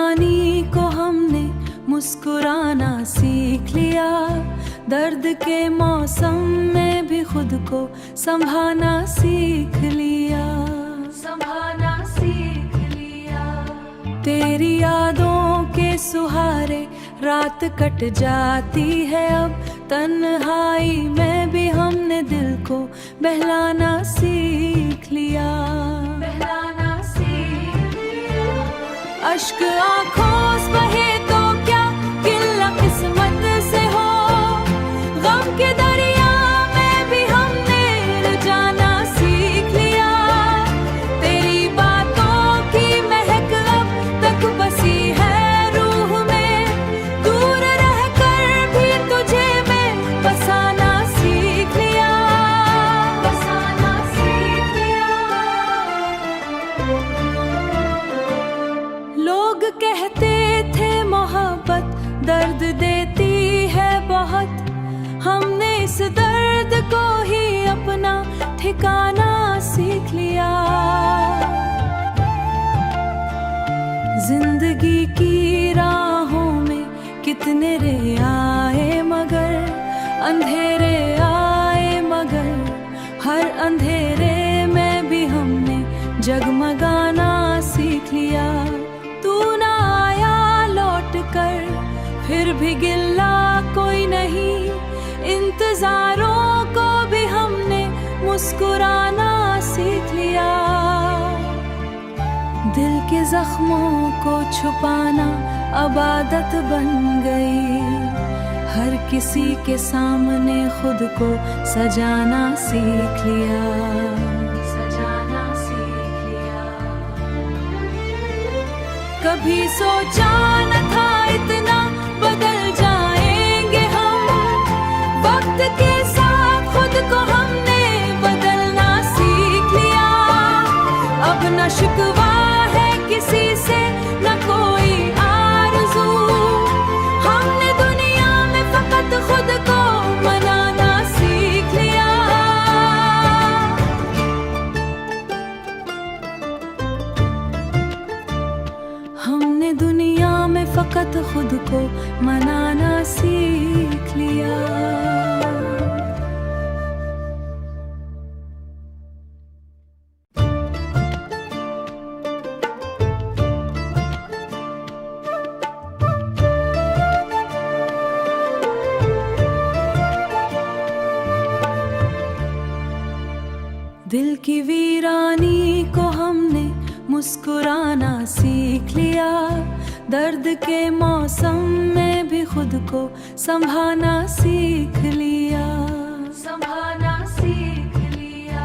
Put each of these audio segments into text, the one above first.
वीरानी को हमने मुस्कुराना सीख लिया, दर्द के मौसम में भी खुद को संभालना सीख लिया, संभालना सीख लिया। तेरी यादों के सुहारे रात कट जाती है, अब तन्हाई में भी हमने दिल को बहलाना सीख लिया, बहलाना सीख लिया। अश्क आँखों से बहे तो क्या गिला किस्मत से हो, गम के दरिया में भी हमने जाना सीख लिया। तेरी बातों की महक अब तक बसी है रूह में, दूर रहकर भी तुझे मैं बसाना सीख लिया, बसाना सीख लिया। लोग कहते थे मोहब्बत दर्द देती है बहुत, हमने इस दर्द को ही अपना ठिकाना सीख लिया। जिंदगी की राहों में कितने रे आए मगर, अंधेरे आए मगर, हर अंधेरे में भी हमने जगमगाना सीख लिया। तू ना आया लौट कर फिर भी गिला कोई नहीं, इंतजारों को भी हमने मुस्कुराना सीख लिया। दिल के जख्मों को छुपाना अब आदत बन गई, हर किसी के सामने खुद को सजाना सीख लिया, सजाना सीख लिया। कभी सोचा न था इतना बदल जाएंगे हम, वक्त के साथ खुद को हमने बदलना सीख लिया। अब न शिकवा है किसी से न कोई आरज़ू, हमने दुनिया में फकत खुद को मनाना सीख लिया। हमने दुनिया में फकत खुद को मनाना सीख लिया। दिल की वीरानी को हमने मुस्कुराना सीख लिया, दर्द के मौसम में भी खुद को संभालना सीख लिया, संभालना सीख लिया।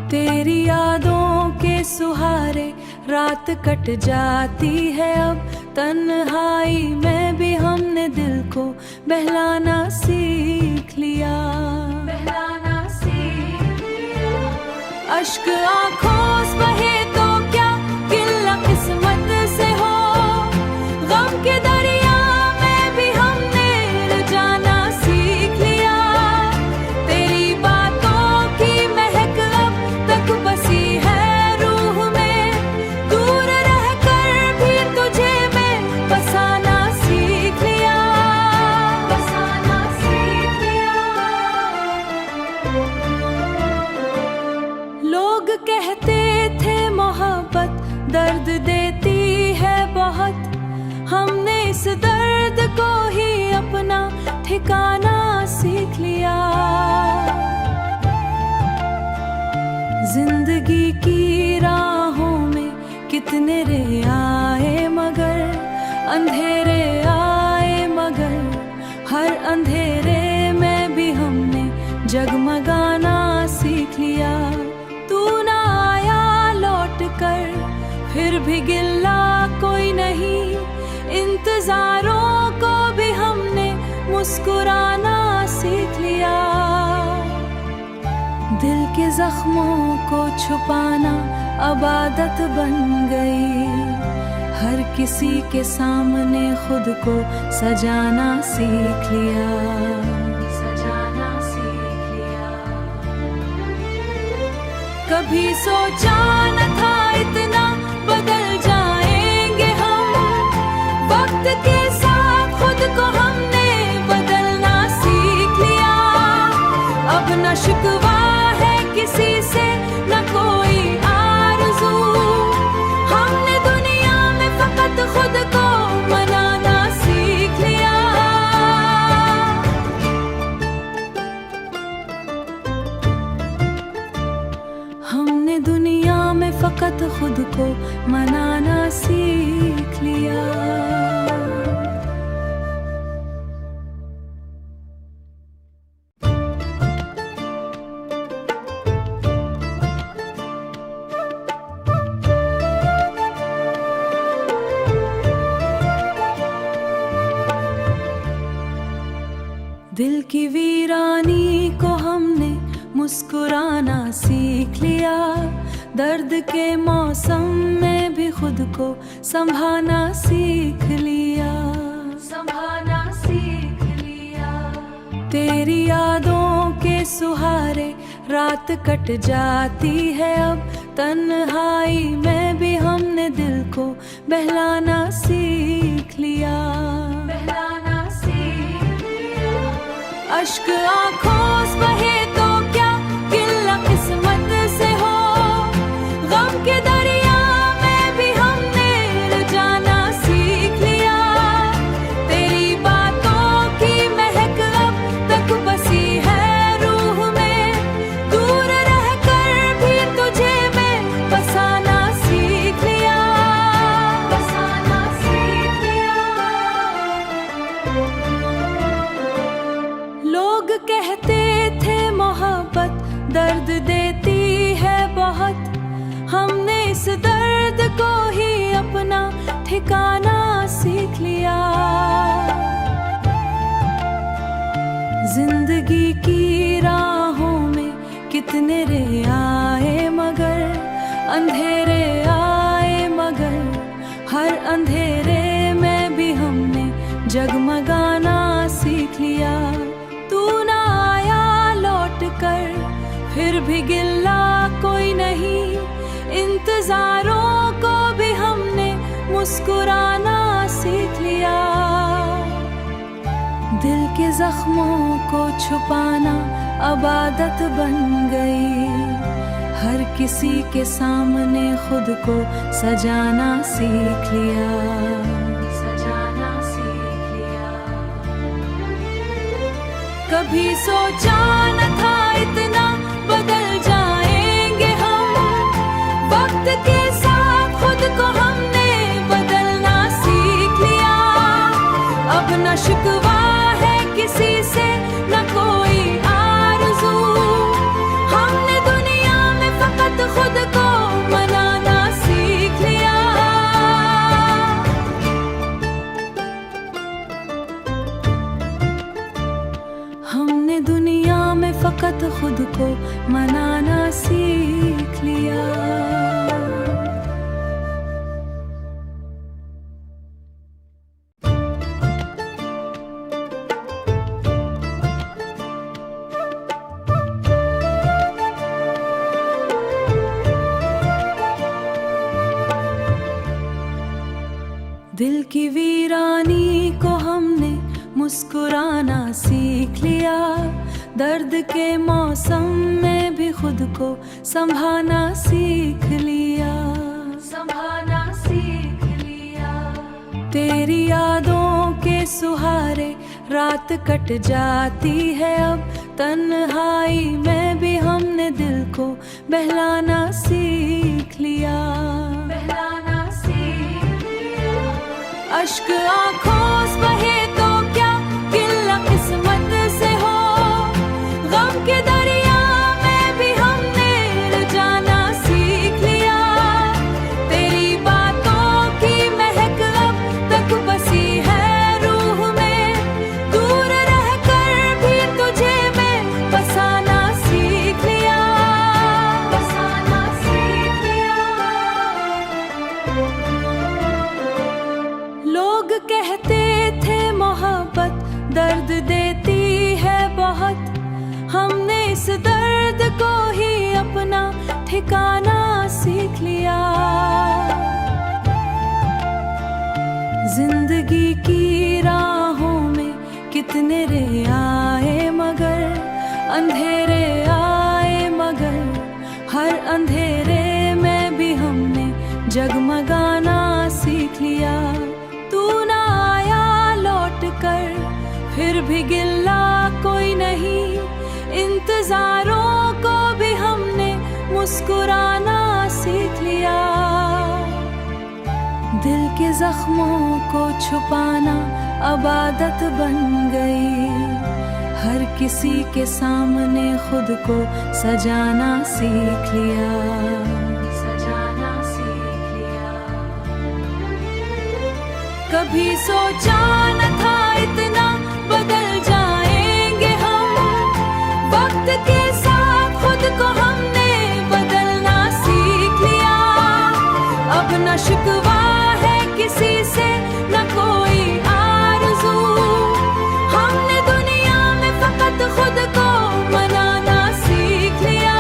तेरी यादों के सुहारे रात कट जाती है, अब तन्हाई में भी हमने दिल को बहलाना सीख लिया, बहलाना सीख लिया। अश्क आँखों से बहे तो क्या गिला किस्मत से हो, गम के दरिया में भी हमने जाना सीख लिया। तेरी बातों की महक अब तक बसी है रूह में, दूर रहकर भी तुझे मैं बसाना सीख लिया, बसाना सीख लिया। लोग कहते थे मोहब्बत दर्द देती है बहुत, हमने इस दर्द को ही अपना ठिकाना सीख लिया। जिंदगी की राहों में कितने रे आए मगर, अंधेरे आए मगर, हर अंधेरे में भी हमने जगमगाना सीख लिया। तू ना आया लौट कर फिर भी गिला कोई नहीं, इंतजारों को भी हमने मुस्कुराना सीख लिया। दिल के जख्मों को छुपाना अब आदत बन गई, हर किसी के सामने खुद को सजाना सीख लिया, सजाना सीख लिया। कभी सोचा न था इतना बदल जाएंगे हम, दिल की वीरानी को हमने मुस्कुराना सीख लिया, दर्द के मौसम में भी खुद को संभालना सीख लिया, संभालना सीख लिया। तेरी यादों के सुहारे रात कट जाती है, अब तन्हाई में भी हमने दिल को बहलाना सीख लिया, बहलाना सीख लिया। अश्क आँखों से बहे तो क्या गिला किस्मत से हो, गम के दरिया में भी हमने जाना सीख लिया। तेरी बातों की महक अब तक बसी है रूह में, दूर रहकर भी तुझे मैं बसाना सीख लिया, बसाना सीख लिया। लोग कहते थे मोहब्बत दर्द देती है बहुत, हमने इस दर्द को ही अपना ठिकाना सीख लिया। जिंदगी की राहों में कितने रे आए मगर, अंधेरे आए मगर, हर अंधेरे में भी हमने जगमगाना सीख लिया। तू ना आया लौट कर, फिर भी गिला कोई नहीं, इंतजारों को भी हमने मुस्कुराना सीख लिया। दिल के जख्मों को छुपाना अब आदत बन गई, हर किसी के सामने खुद को सजाना सीख लिया, सजाना सीख लिया। कभी सोचा न था इतना बदल जाएंगे हम, वक्त के साथ खुद को हमने बदलना सीख लिया। अब न शिकवा है किसी से न कोई आरज़ू, हमने दुनिया में फकत खुद को मनाना सीख लिया। हमने दुनिया में फकत खुद को मनाना सीख लिया। दिल की वीरानी को हमने मुस्कुराना सीख लिया, दर्द के मौसम में भी खुद को संभालना सीख लिया, संभालना सीख लिया। तेरी यादों के सुहारे रात कट जाती है, अब तन्हाई में भी हमने दिल को बहलाना सीख लिया, बहलाना सीख लिया। अश्क आँखों से बहे तो क्या गिला किस्मत से हो, गम के दरिया में भी हमने जाना सीख लिया। तेरी बातों की महक अब तक बसी है रूह में, दूर रहकर भी तुझे मैं बसाना सीख लिया, बसाना सीख लिया। लोग कहते थे मोहब्बत दर्द देती है बहुत, हमने इस दर्द को ही अपना ठिकाना सीख लिया। जिंदगी की राहों में कितने रे आए मगर, अंधेरे आए मगर, हर अंधेरे में भी हमने जगमगाना सीख लिया। तू ना आया लौट कर, फिर भी गिला कोई नहीं, इंतजारों को भी हमने मुस्कुराना सीख लिया। दिल के जख्मों को छुपाना अब आदत बन गई, हर किसी के सामने खुद को सजाना सीख लिया, सजाना सीख लिया। कभी सोचा न था इतना बदल जाएंगे से न कोई आरज़ू। हमने दुनिया में फकत खुद को मनाना सीख लिया।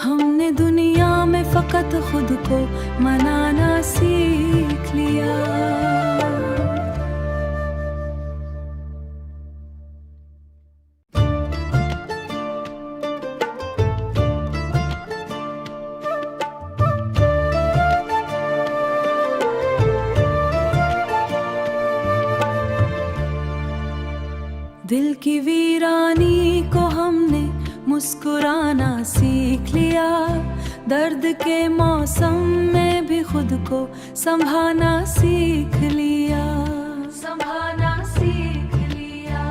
हमने दुनिया में फकत खुद को मनाना सीख लिया। दिल की वीरानी को हमने मुस्कुराना सीख लिया। दर्द के मौसम में भी खुद को संभालना सीख लिया। संभालना सीख लिया।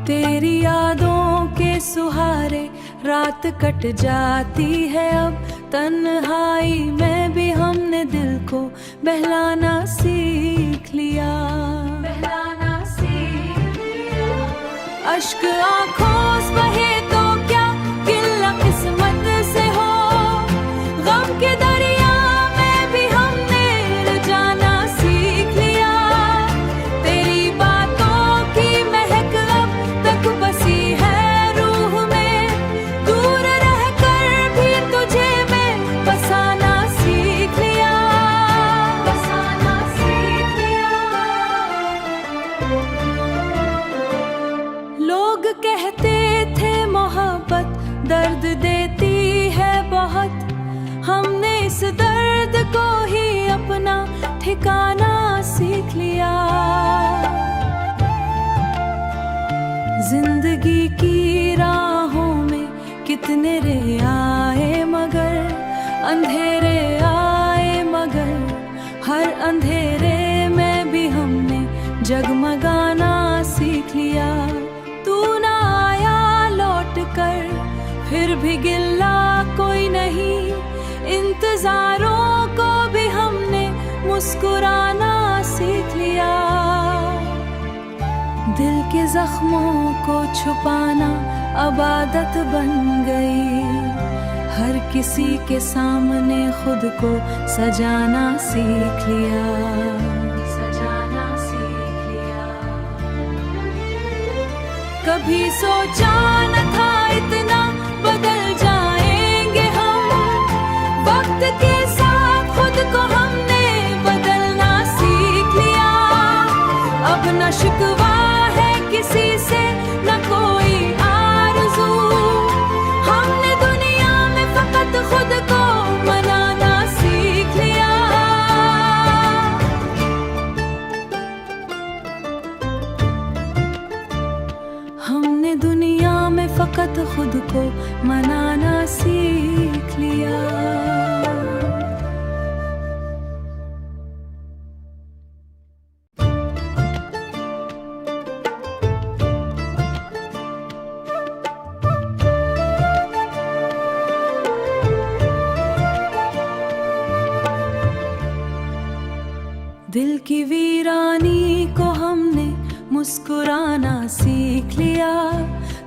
तेरी यादों के सुहारे रात कट जाती है अब, तन्हाई में भी हमने दिल को बहलाना सीख लिया। बहलाना सीख लिया। अश्क आँखों से बहे तो क्या गिला किस्मत से हो, गम के दरिया में भी हमने जाना सीख लिया। तेरी बातों की महक अब तक बसी है रूह में, दूर रहकर भी तुझे मैं बसाना सीख लिया। बसाना सीख लिया। लोग कहते थे मोहब्बत दर्द देती है बहुत, हमने इस दर्द को ही अपना ठिकाना सीख लिया। जिंदगी की राहों में कितने रे आए मगर, अंधेरे आए मगर, हर अंधेरे में भी हमने जगमगाना सीख लिया। तू ना आया लौट कर फिर भी गिल्ला कोई नहीं, इंतजारों को भी हमने मुस्कुराना सीख लिया। दिल के जख्मों को छुपाना अब आदत बन गई, हर किसी के सामने खुद को सजाना सीख लिया। सजाना सीख लिया। कभी सोचा न था इतना बदल जाएंगे हम, वक्त के साथ खुद को हमने बदलना सीख लिया। अब न शिकवा है किसी से न कोई आरज़ू, हमने दुनिया में फकत खुद को मनाना सीख लिया। हमने दुनिया में फकत खुद को मनाना सीख लिया। दिल की वीरानी को हमने मुस्कुराना सीख लिया।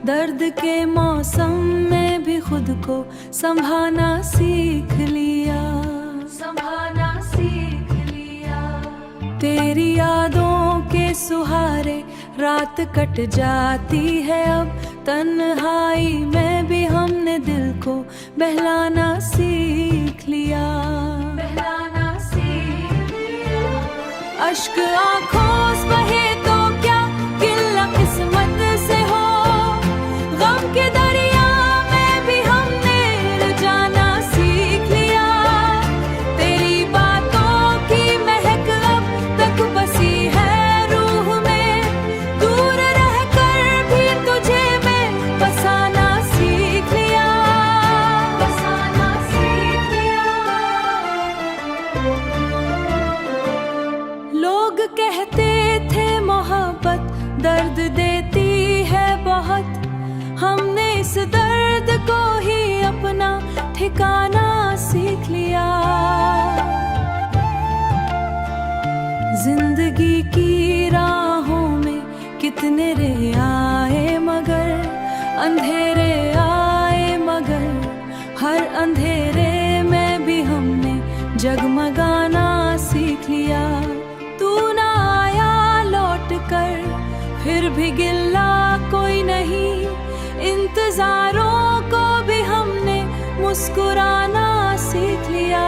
दर्द के मौसम में भी खुद को संभालना सीख लिया। संभालना सीख लिया। तेरी यादों के सुहारे रात कट जाती है अब, तन्हाई में भी हमने दिल को बहलाना सीख लिया। बहलाना सीख लिया। अश्क आँखों से बहे तो क्या गिला किस्मत से हो, गम के दरिया में भी हमने जाना सीख लिया। तेरी बातों की महक अब तक बसी है रूह में, दूर रहकर भी तुझे मैं बसाना सीख लिया। बसाना सीख लिया। लोग कहते हर अंधेरे में भी हमने जगमगाना सीख लिया। तू ना आया लौट कर, फिर भी गिल्ला कोई नहीं। इंतजारों को भी हमने मुस्कुराना सीख लिया।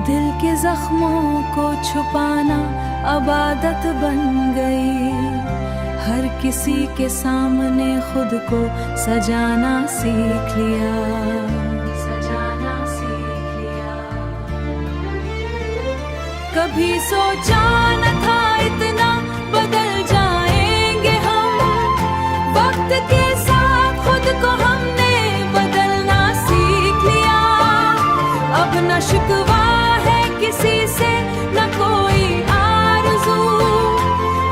दिल के जख्मों को छुपाना अब आदत बन गई। हर किसी के सामने खुद को सजाना सीख लिया। सजाना सीख लिया। कभी सोचा न था इतना बदल जाएंगे हम। वक्त के साथ खुद को हमने बदलना सीख लिया। अब न शिकवा है किसी से, न कोई आरज़ू।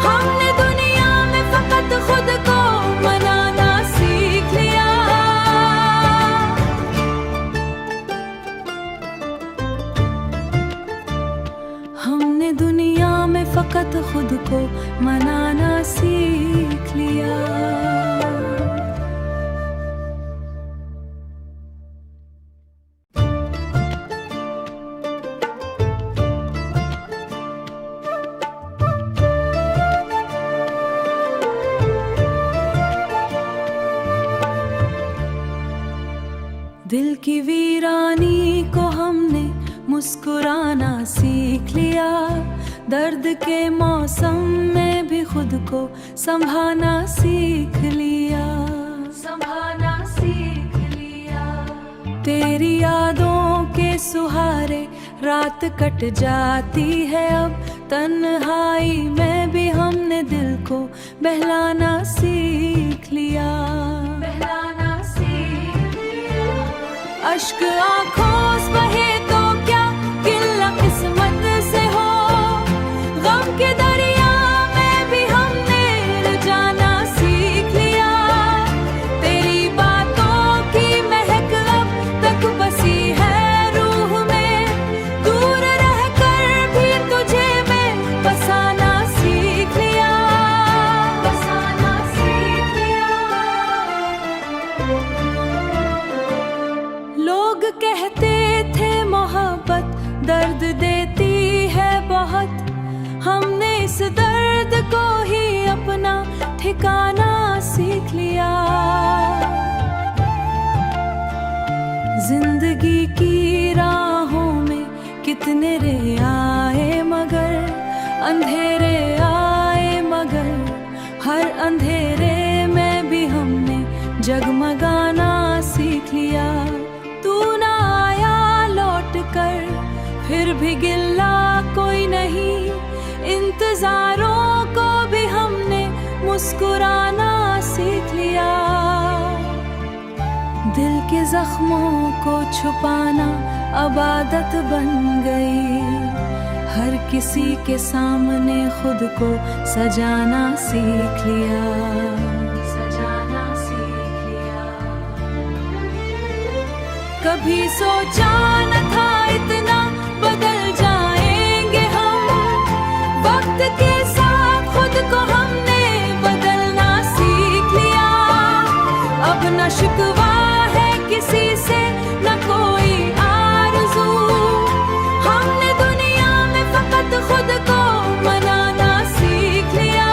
हमने दुनिया में फकत खुद को मनाना सीख लिया। हमने दुनिया में फकत खुद को मनाना सीख लिया। दिल की वीरानी को हमने मुस्कुराना सीख लिया। दर्द के मौसम में भी खुद को संभालना सीख लिया। संभालना सीख लिया। तेरी यादों के सुहारे रात कट जाती है अब। तन्हाई में भी हमने दिल को बहलाना सीख लिया। बहलाना सीख लिया। अश्क आँखों से बहे तो क्या गिल्ला किस्मत से हो। गम के दरिया में भी हमने जाना सीख लिया। तेरी बातों की महक अब तक बसी है रूह में। दूर रहकर भी तुझे मैं बसाना सीख लिया। बसाना सीख लिया। लोग कहते थे मोहब्बत दर्द देती है बहुत। हमने इस दर्द को ही अपना ठिकाना सीख लिया। जिंदगी की राहों में कितने रे आए मगर अंधेरे आए मगर हर अंधेरे में भी हमने जगमगाना सीख लिया। तू ना आया लौट कर, फिर भी गिल्ला कोई नहीं। इंतजारों को भी हमने मुस्कुराना सीख लिया। दिल के जख्मों को छुपाना अब आदत बन गई। हर किसी के सामने खुद को सजाना सीख लिया। सजाना सीख लिया। कभी सोचा न था इतना बदल जाएंगे हम। वक्त के साथ खुद को हमने बदलना सीख लिया। अब न शिकवा है किसी से, न कोई आरज़ू। हमने दुनिया में फकत खुद को मनाना सीख लिया।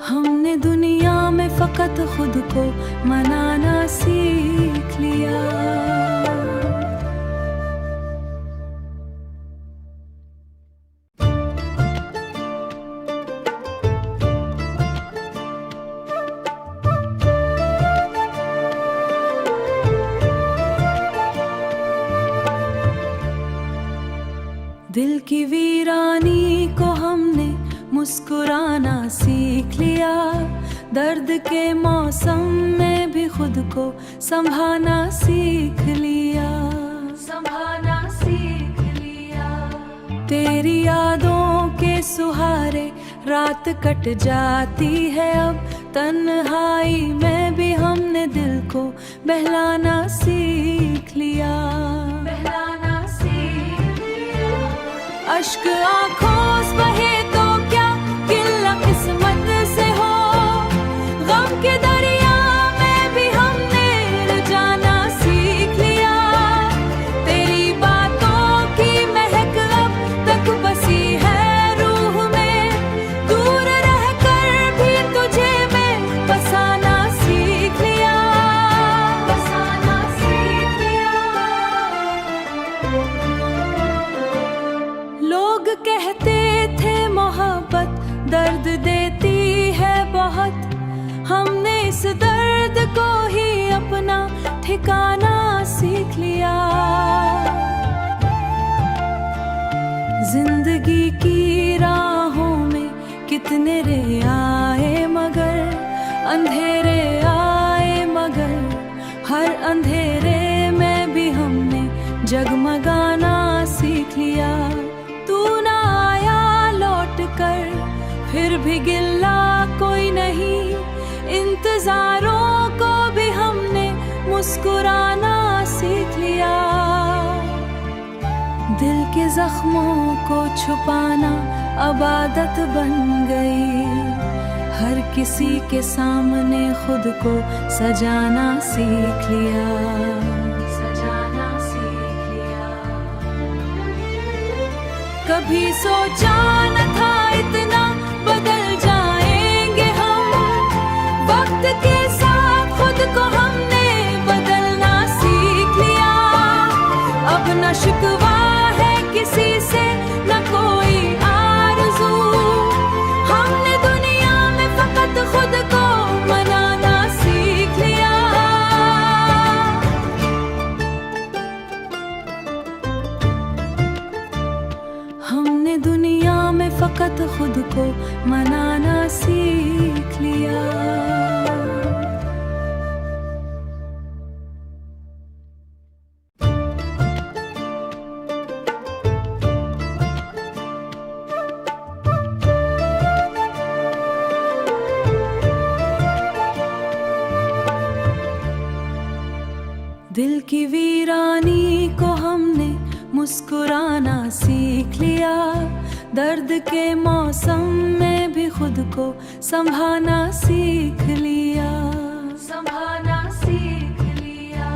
हमने दुनिया में फकत खुद को मनाना सीख लिया। दिल की वीरानी को हमने मुस्कुराना सीख लिया। दर्द के मौसम में भी खुद को संभालना सीख लिया। संभालना सीख लिया। तेरी यादों के सुहारे रात कट जाती है अब। तन्हाई में भी हमने दिल को बहलाना सीख लिया। बहलाना सीख लिया। अश्क आँखों से बहे तो क्या गिल्ला इस दर्द को ही अपना ठिकाना सीख लिया। जिंदगी की राहों में कितने रे आए मगर अंधेरे आए मगर हर अंधेरे में भी हमने जगमगाना सीख लिया। तू ना आया लौट कर फिर भी गिल्ला कोई नहीं, इंतजारों को भी हमने मुस्कुराना सीख लिया। दिल के जख्मों को छुपाना अब आदत बन गई, हर किसी के सामने खुद को सजाना सीख लिया। सजाना सीख लिया। कभी सोचा न था इतना बदल जाएंगे हम, वक्त के साथ खुद को हमने बदलना सीख लिया। अब न शिकवा है किसी से न कोई आरज़ू, हमने दुनिया में फकत खुद को मनाना सीख लिया। हमने दुनिया में फकत खुद को मनाना सीख लिया। दिल की वीरानी को हमने मुस्कुराना सीख लिया। दर्द के मौसम में भी खुद को संभालना सीख लिया। संभालना सीख लिया।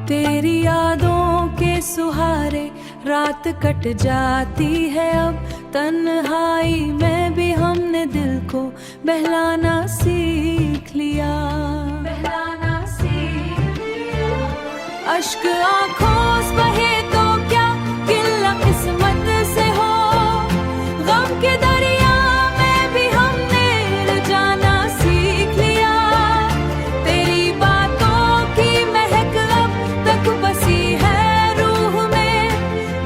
तेरी यादों के सुहारे रात कट जाती है अब, तन्हाई में भी हमने दिल को बहलाना सीख लिया। बहलाना सीख लिया। अश्क आँखों से बहे तो क्या गिल्ला किस्मत से हो, गम के दरिया में भी हमने जाना सीख लिया। तेरी बातों की महक अब तक बसी है रूह में,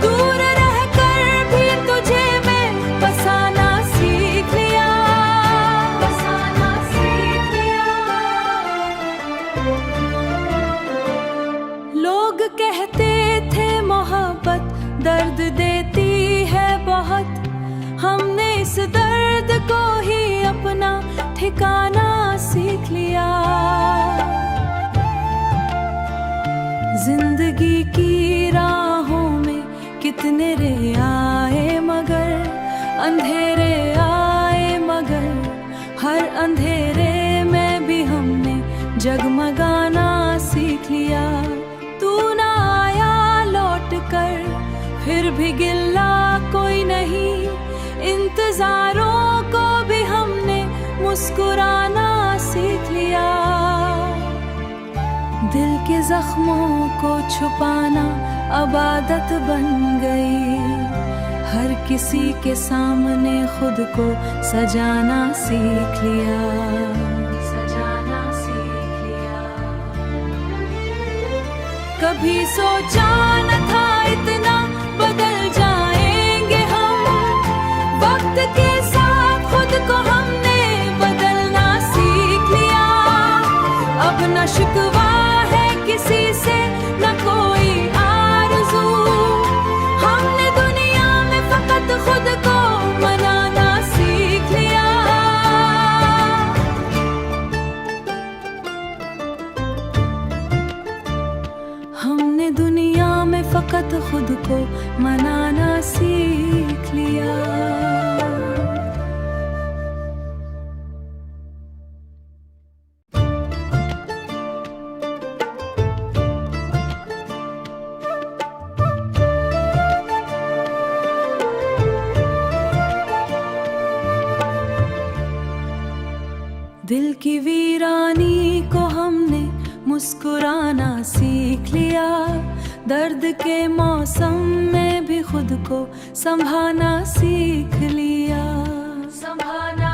दूर रहकर भी तुझे मैं बसाना सीख लिया। बसाना सीख लिया। लोग कहते थे मोहब्बत दर्द देती है बहुत, हमने इस दर्द को ही अपना ठिकाना सीख लिया। जिंदगी की राहों में कितने रे आए मगर अंधेरे आए मगर हर अंधेरे में भी हमने जगमगाना सीख लिया। तू ना आया लौट कर फिर भी गिल्ला कोई नहीं, इंतजारों को भी हमने मुस्कुराना सीख लिया। दिल के जख्मों को छुपाना अब आदत बन गई, हर किसी के सामने खुद को सजाना सीख लिया। सजाना सीख लिया। कभी सोचा न था इतना बदल जाएंगे हम, वक्त के साथ खुद को हमने बदलना सीख लिया। अब न शिकवा है किसी से न कोई आरज़ू, हमने दुनिया में फकत खुद को मनाना सीख लिया। हमने दुनिया में फकत खुद को मनाना सीख लिया। दिल की वीरानी को हमने मुस्कुराना सीख लिया। दर्द के मौसम में भी खुद को संभालना सीख लिया। संभालना